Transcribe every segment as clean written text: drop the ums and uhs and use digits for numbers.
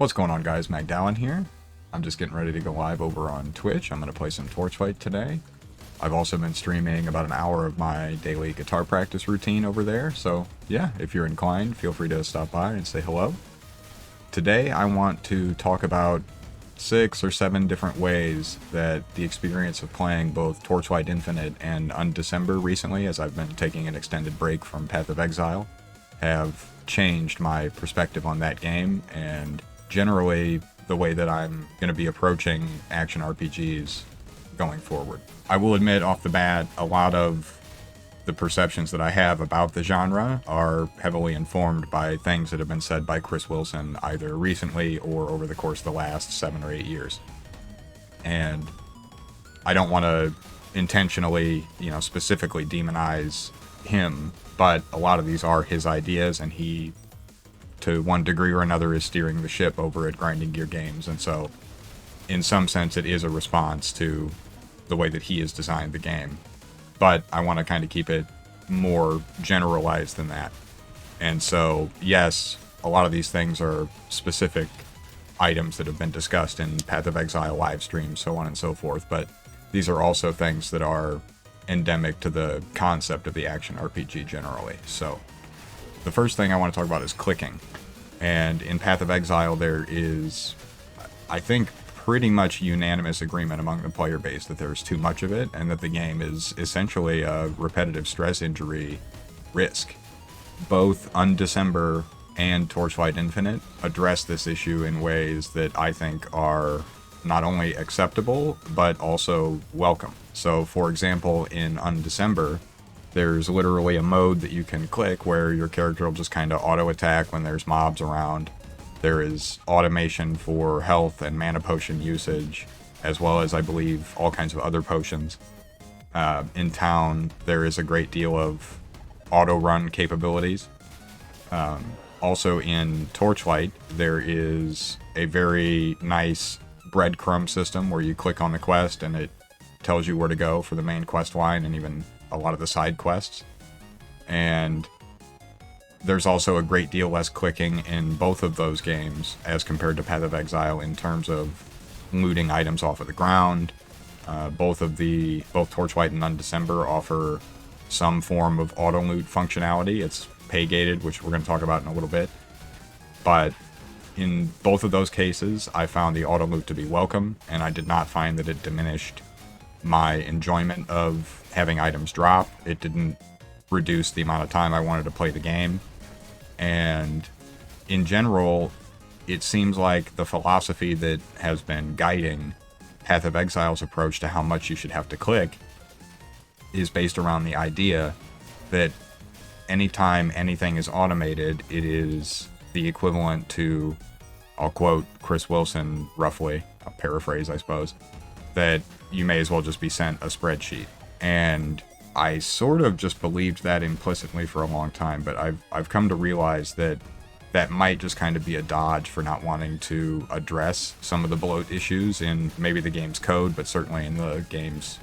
What's going on, guys? Magdallan here. I'm just getting ready to go live over on Twitch. I'm going to play some Torchlight today. I've also been streaming about an hour of my daily guitar practice routine over there, so yeah, if you're inclined, feel free to stop by and say hello. Today, I want to talk about 6 or 7 different ways that the experience of playing both Torchlight Infinite and Undecember recently, as I've been taking an extended break from Path of Exile, have changed my perspective on that game and generally the way that I'm going to be approaching action RPGs going forward. I will admit off the bat, a lot of the perceptions that I have about the genre are heavily informed by things that have been said by Chris Wilson either recently or over the course of the last 7 or 8 years. And I don't want to intentionally, specifically demonize him, but a lot of these are his ideas, and he, to one degree or another, is steering the ship over at Grinding Gear Games, and so in some sense it is a response to the way that he has designed the game. But I want to kind of keep it more generalized than that. And so, yes, a lot of these things are specific items that have been discussed in Path of Exile live streams, so on and so forth, but these are also things that are endemic to the concept of the action RPG generally. So the first thing I want to talk about is clicking. And in Path of Exile, there is, I think, pretty much unanimous agreement among the player base that there's too much of it, and that the game is essentially a repetitive stress injury risk. Both Undecember and Torchlight Infinite address this issue in ways that I think are not only acceptable, but also welcome. So, for example, in Undecember, there's literally a mode that you can click where your character will just kind of auto-attack when there's mobs around. There is automation for health and mana potion usage, as well as, I believe, all kinds of other potions. In town, there is a great deal of auto-run capabilities. Also in Torchlight, there is a very nice breadcrumb system where you click on the quest and it tells you where to go for the main quest line and even a lot of the side quests. And there's also a great deal less clicking in both of those games as compared to Path of Exile in terms of looting items off of the ground. Both Torchlight and Undecember offer some form of auto loot functionality. It's pay gated, which we're going to talk about in a little bit. But in both of those cases, I found the auto loot to be welcome, and I did not find that it diminished my enjoyment of having items drop. It didn't reduce the amount of time I wanted to play the game. And in general, it seems like the philosophy that has been guiding Path of Exile's approach to how much you should have to click is based around the idea that anytime anything is automated, it is the equivalent to, I'll quote Chris Wilson roughly, I'll paraphrase I suppose, that you may as well just be sent a spreadsheet. And I sort of just believed that implicitly for a long time, but I've come to realize that that might just kind of be a dodge for not wanting to address some of the bloat issues in maybe the game's code, but certainly in the game's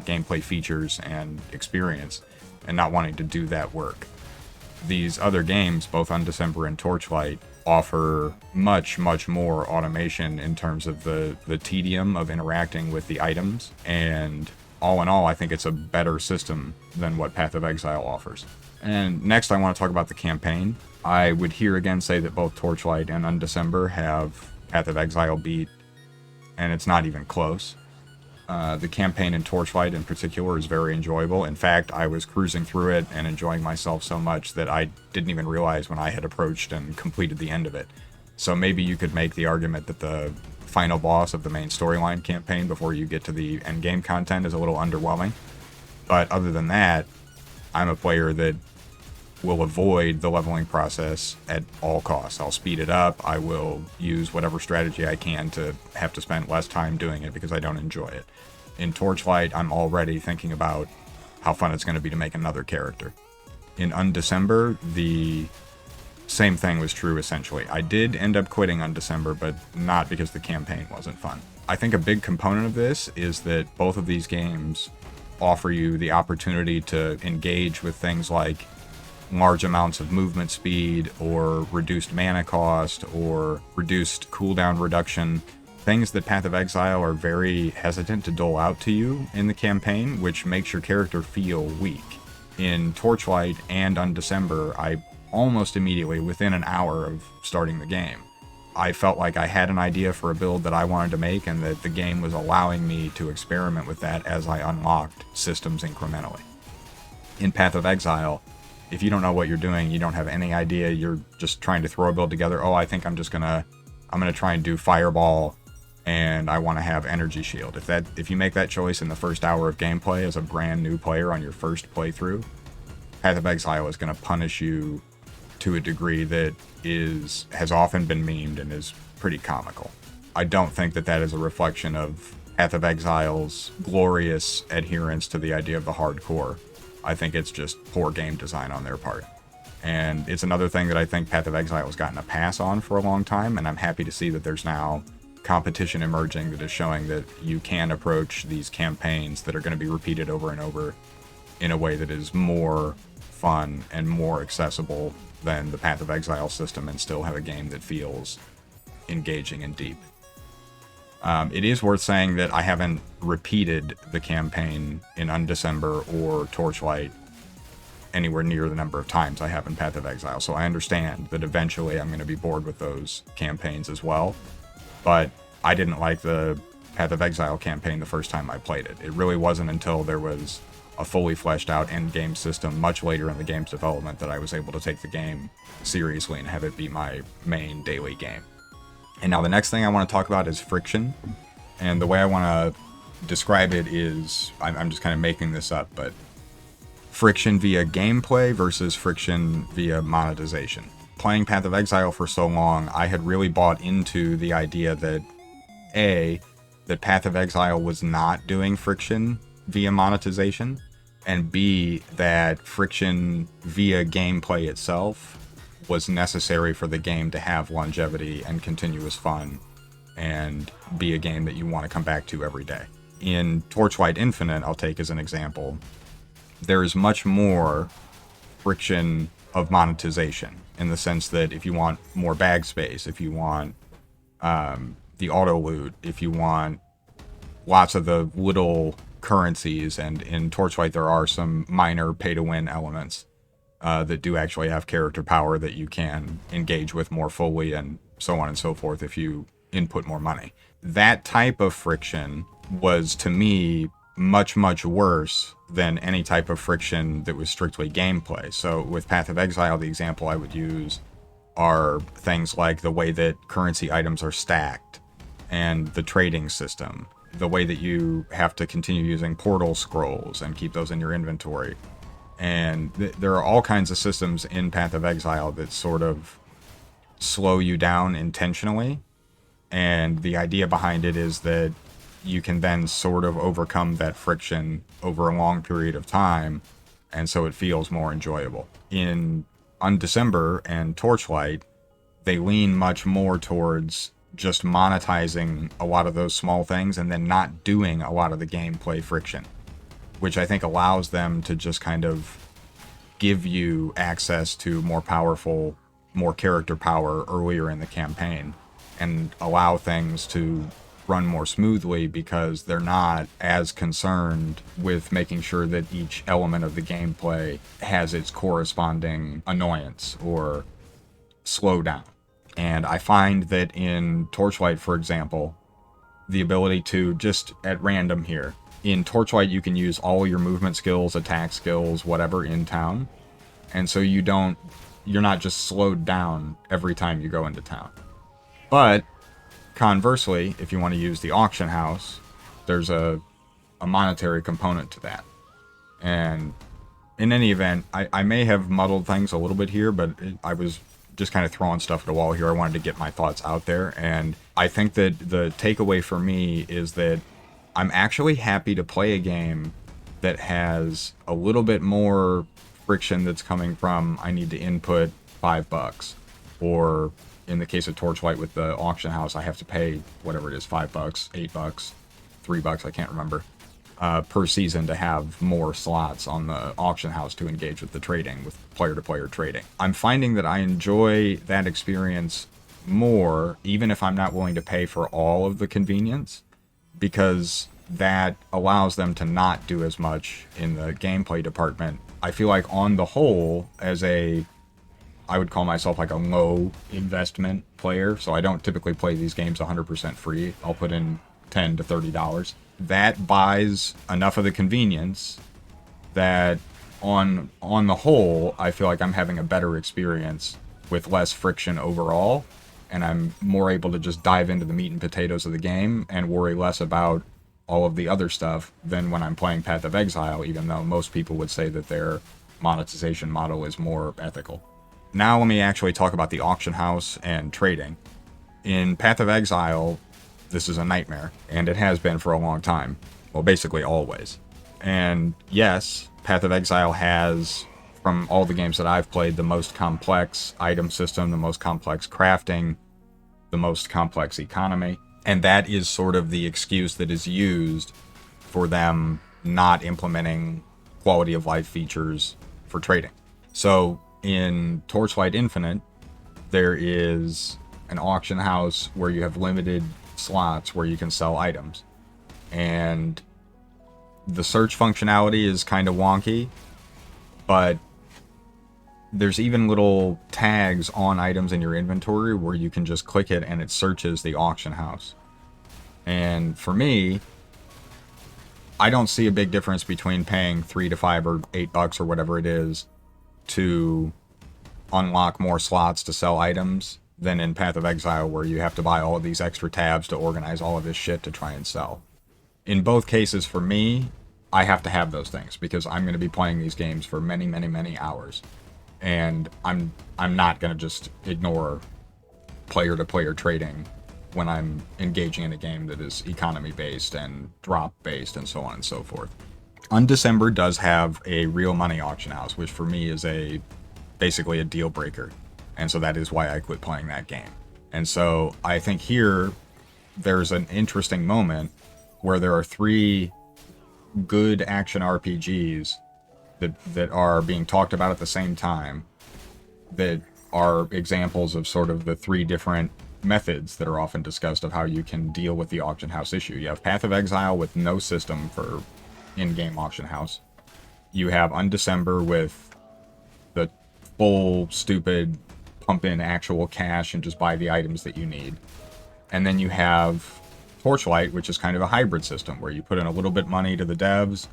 gameplay features and experience, and not wanting to do that work. These other games, both Undecember and Torchlight, offer much, much more automation in terms of the tedium of interacting with the items, and all in all, I think it's a better system than what Path of Exile offers. And next, I want to talk about the campaign. I would here again say that both Torchlight and Undecember have Path of Exile beat, and it's not even close. The campaign in Torchlight in particular is very enjoyable. In fact, I was cruising through it and enjoying myself so much that I didn't even realize when I had approached and completed the end of it. So maybe you could make the argument that the final boss of the main storyline campaign before you get to the endgame content is a little underwhelming. But other than that, I'm a player that will avoid the leveling process at all costs. I'll speed it up. I will use whatever strategy I can to have to spend less time doing it because I don't enjoy it. In Torchlight, I'm already thinking about how fun it's going to be to make another character. In Undecember, the same thing was true essentially. I did end up quitting Undecember, but not because the campaign wasn't fun. I think a big component of this is that both of these games offer you the opportunity to engage with things like large amounts of movement speed or reduced mana cost or reduced cooldown reduction, things that Path of Exile are very hesitant to dole out to you in the campaign, which makes your character feel weak. In Torchlight and Undecember, I almost immediately, within an hour of starting the game, I felt like I had an idea for a build that I wanted to make, and that the game was allowing me to experiment with that as I unlocked systems incrementally. In Path of Exile, if you don't know what you're doing, you don't have any idea, you're just trying to throw a build together. Oh, I think I'm gonna try and do Fireball, and I want to have Energy Shield. If you make that choice in the first hour of gameplay as a brand new player on your first playthrough, Path of Exile is going to punish you to a degree that has often been memed and is pretty comical. I don't think that is a reflection of Path of Exile's glorious adherence to the idea of the hardcore. I think it's just poor game design on their part. And it's another thing that I think Path of Exile has gotten a pass on for a long time, and I'm happy to see that there's now competition emerging that is showing that you can approach these campaigns that are going to be repeated over and over in a way that is more fun and more accessible than the Path of Exile system, and still have a game that feels engaging and deep. It is worth saying that I haven't repeated the campaign in Undecember or Torchlight anywhere near the number of times I have in Path of Exile, so I understand that eventually I'm going to be bored with those campaigns as well. But I didn't like the Path of Exile campaign the first time I played it. It really wasn't until there was a fully fleshed out end-game system much later in the game's development that I was able to take the game seriously and have it be my main daily game. And now the next thing I want to talk about is friction. And the way I want to describe it is, I'm just kind of making this up, but friction via gameplay versus friction via monetization. Playing Path of Exile for so long, I had really bought into the idea that that Path of Exile was not doing friction via monetization, and B, that friction via gameplay itself was necessary for the game to have longevity and continuous fun and be a game that you want to come back to every day. In Torchlight Infinite, I'll take as an example, there is much more friction of monetization, in the sense that if you want more bag space, if you want the auto loot, if you want lots of the little currencies, and in Torchlight there are some minor pay-to-win elements that do actually have character power that you can engage with more fully, and so on and so forth if you input more money. That type of friction was, to me, much, much worse than any type of friction that was strictly gameplay. So with Path of Exile, the example I would use are things like the way that currency items are stacked, and the trading system, the way that you have to continue using portal scrolls and keep those in your inventory. And there are all kinds of systems in Path of Exile that sort of slow you down intentionally. And the idea behind it is that you can then sort of overcome that friction over a long period of time, and so it feels more enjoyable. In Undecember and Torchlight, they lean much more towards just monetizing a lot of those small things and then not doing a lot of the gameplay friction, which I think allows them to just kind of give you access to more powerful, more character power earlier in the campaign, and allow things to run more smoothly because they're not as concerned with making sure that each element of the gameplay has its corresponding annoyance or slowdown. And I find that in Torchlight, for example, the ability to just at random here, in Torchlight you can use all your movement skills, attack skills, whatever in town, and so you're not just slowed down every time you go into town. But conversely, if you want to use the auction house, there's a monetary component to that. And in any event, I may have muddled things a little bit here, but I was just kind of throwing stuff at the wall here. I wanted to get my thoughts out there. And I think that the takeaway for me is that I'm actually happy to play a game that has a little bit more friction that's coming from, I need to input $5, or in the case of Torchlight with the auction house, I have to pay whatever it is, $5, $8, $3, I can't remember. per season to have more slots on the auction house to engage with the trading, with player-to-player trading. I'm finding that I enjoy that experience more, even if I'm not willing to pay for all of the convenience, because that allows them to not do as much in the gameplay department. I feel like on the whole, I would call myself like a low investment player, so I don't typically play these games 100% free. I'll put in $10 to $30. That buys enough of the convenience that on the whole, I feel like I'm having a better experience with less friction overall, and I'm more able to just dive into the meat and potatoes of the game and worry less about all of the other stuff than when I'm playing Path of Exile, even though most people would say that their monetization model is more ethical. Now let me actually talk about the auction house and trading. In Path of Exile, this is a nightmare, and it has been for a long time. Well, basically always. And yes, Path of Exile has, from all the games that I've played, the most complex item system, the most complex crafting, the most complex economy. And that is sort of the excuse that is used for them not implementing quality of life features for trading. So in Torchlight Infinite, there is an auction house where you have limited slots where you can sell items. And the search functionality is kind of wonky, but there's even little tags on items in your inventory where you can just click it and it searches the auction house. And for me, I don't see a big difference between paying $3 to $5 or $8 or whatever it is to unlock more slots to sell items than in Path of Exile, where you have to buy all of these extra tabs to organize all of this shit to try and sell. In both cases, for me, I have to have those things because I'm going to be playing these games for many, many, many hours. And I'm not going to just ignore player-to-player trading when I'm engaging in a game that is economy-based and drop-based and so on and so forth. Undecember does have a real money auction house, which for me is basically a deal breaker. And so that is why I quit playing that game. And so I think here there's an interesting moment where there are 3 good action RPGs that are being talked about at the same time, that are examples of sort of the 3 different methods that are often discussed of how you can deal with the auction house issue. You have Path of Exile with no system for in-game auction house. You have Undecember with the full stupid pump in actual cash and just buy the items that you need. And then you have Torchlight, which is kind of a hybrid system where you put in a little bit money to the devs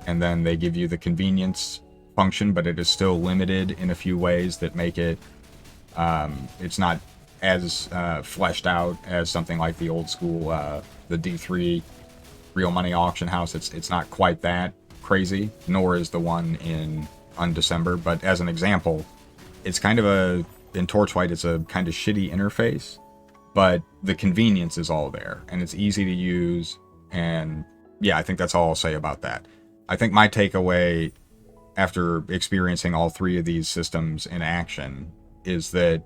and then they give you the convenience function, but it is still limited in a few ways that make it it's not as fleshed out as something like the old school the D3 real money auction house. It's not quite that crazy, nor is the one in Undecember, but as an example, it's kind of in Torchlight, it's a kind of shitty interface, but the convenience is all there, and it's easy to use, and yeah, I think that's all I'll say about that. I think my takeaway after experiencing all 3 of these systems in action is that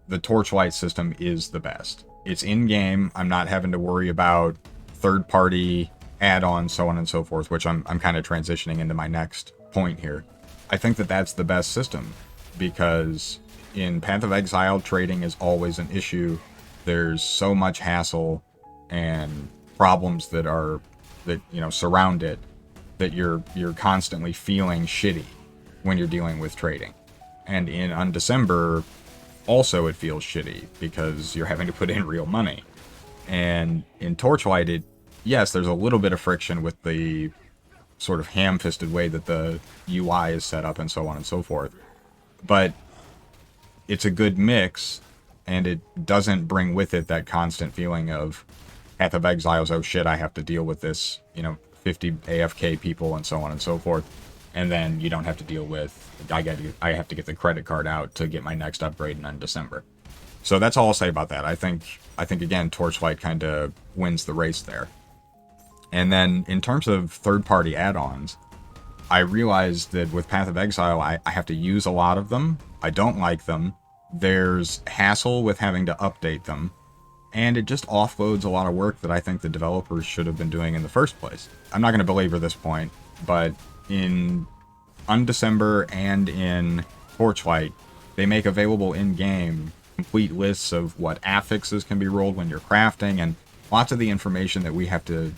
the Torchlight system is the best. It's in-game, I'm not having to worry about third-party add-ons, so on and so forth, which I'm kind of transitioning into my next point here. I think that that's the best system, because in Path of Exile, trading is always an issue. There's so much hassle and problems that surround it, that you're constantly feeling shitty when you're dealing with trading. And in Undecember, also it feels shitty because you're having to put in real money. And in Torchlight, yes, there's a little bit of friction with the sort of ham-fisted way that the UI is set up and so on and so forth. But it's a good mix, and it doesn't bring with it that constant feeling of Path of Exile's, oh shit, I have to deal with this, 50 AFK people and so on and so forth. And then you don't have to deal with, I have to get the credit card out to get my next upgrade in December. So that's all I'll say about that. I think again, Torchlight kind of wins the race there. And then in terms of third-party add-ons, I realized that with Path of Exile, I have to use a lot of them. I don't like them. There's hassle with having to update them. And it just offloads a lot of work that I think the developers should have been doing in the first place. I'm not going to belabor this point, but in Undecember and in Torchlight, they make available in-game complete lists of what affixes can be rolled when you're crafting, and lots of the information that we have to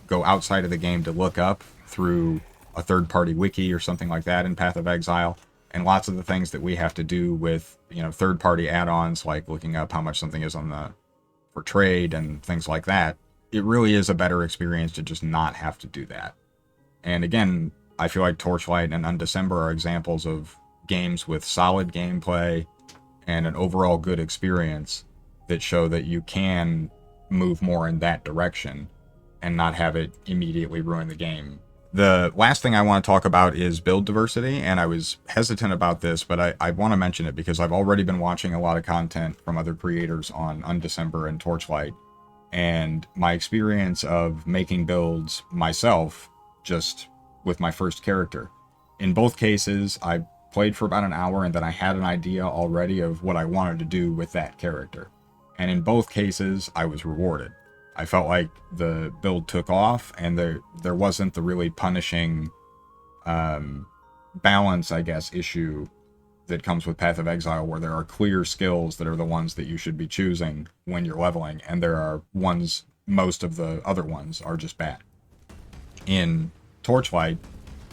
go outside of the game to look up through a third-party wiki or something like that in Path of Exile, and lots of the things that we have to do with, third-party add-ons, like looking up how much something is for trade and things like that. It really is a better experience to just not have to do that. And again, I feel like Torchlight and Undecember are examples of games with solid gameplay and an overall good experience that show that you can move more in that direction and not have it immediately ruin the game. The last thing I want to talk about is build diversity, and I was hesitant about this, but I want to mention it because I've already been watching a lot of content from other creators on Undecember and Torchlight, and my experience of making builds myself just with my first character. In both cases, I played for about an hour and then I had an idea already of what I wanted to do with that character. And in both cases, I was rewarded. I felt like the build took off, and there wasn't the really punishing balance, I guess, issue that comes with Path of Exile, where there are clear skills that are the ones that you should be choosing when you're leveling, and there are ones, most of the other ones are just bad. In Torchlight,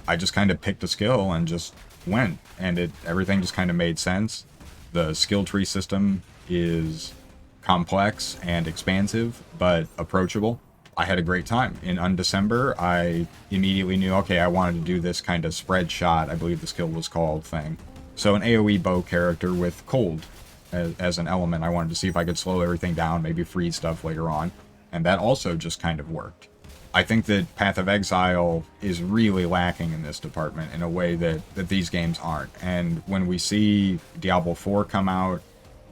I just kind of picked a skill and just went, and everything just kind of made sense. The skill tree system is complex and expansive, but approachable. I had a great time. In Undecember, I immediately knew, okay, I wanted to do this kind of spread shot, I believe the skill was called, thing. So an AoE bow character with cold as an element. I wanted to see if I could slow everything down, maybe freeze stuff later on, and that also just kind of worked. I think that Path of Exile is really lacking in this department in a way that these games aren't. And when we see Diablo 4 come out,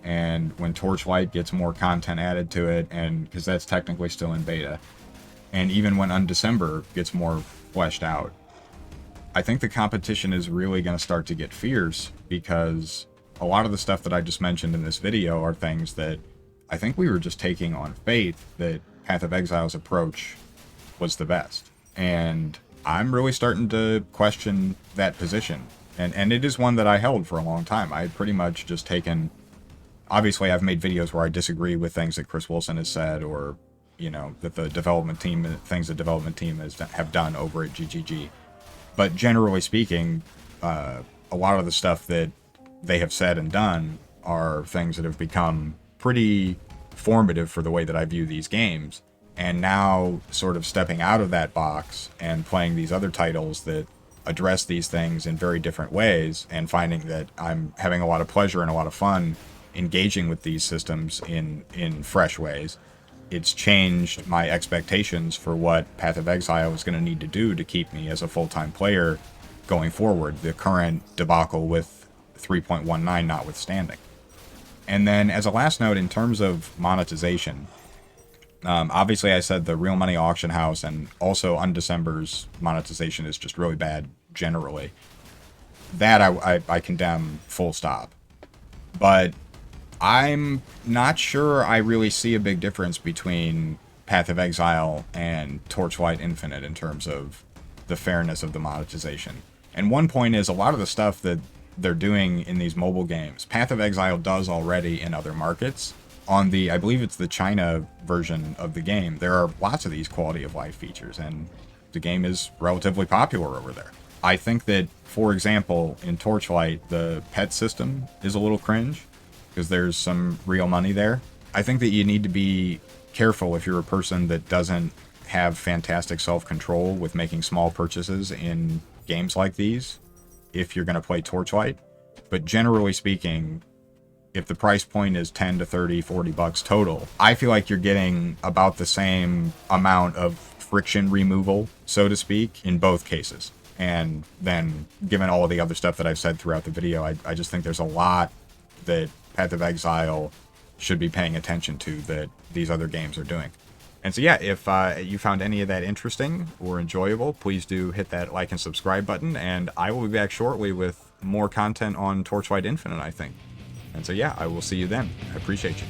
and when Torchlight gets more content added to it, and because that's technically still in beta, and even when Undecember gets more fleshed out, I think the competition is really going to start to get fierce, because a lot of the stuff that I just mentioned in this video are things that I think we were just taking on faith that Path of Exile's approach was the best. And I'm really starting to question that position. And it is one that I held for a long time. I had pretty much just taken... Obviously, I've made videos where I disagree with things that Chris Wilson has said, or, that the development team, things the development team have done over at GGG. But generally speaking, a lot of the stuff that they have said and done are things that have become pretty formative for the way that I view these games. And now, sort of stepping out of that box and playing these other titles that address these things in very different ways, and finding that I'm having a lot of pleasure and a lot of fun engaging with these systems in fresh ways, it's changed my expectations for what Path of Exile is going to need to do to keep me as a full-time player going forward, the current debacle with 3.19 notwithstanding. And then, as a last note, in terms of monetization, obviously I said the Real Money Auction House and also Undecember's monetization is just really bad generally. That I condemn full stop. But I'm not sure I really see a big difference between Path of Exile and Torchlight Infinite in terms of the fairness of the monetization. And one point is, a lot of the stuff that they're doing in these mobile games, Path of Exile does already in other markets. On the, I believe it's the China version of the game, there are lots of these quality of life features, and the game is relatively popular over there. I think that, for example, in Torchlight, the pet system is a little cringe, because there's some real money there. I think that you need to be careful if you're a person that doesn't have fantastic self-control with making small purchases in games like these, if you're going to play Torchlight. But generally speaking, if the price point is 10 to 30, 40 bucks total, I feel like you're getting about the same amount of friction removal, so to speak, in both cases. And then, given all of the other stuff that I've said throughout the video, I just think there's a lot that Path of Exile should be paying attention to that these other games are doing. And so yeah, if you found any of that interesting or enjoyable, please do hit that like and subscribe button, and I will be back shortly with more content on Torchlight Infinite, I think. And so yeah, I will see you then. I appreciate you.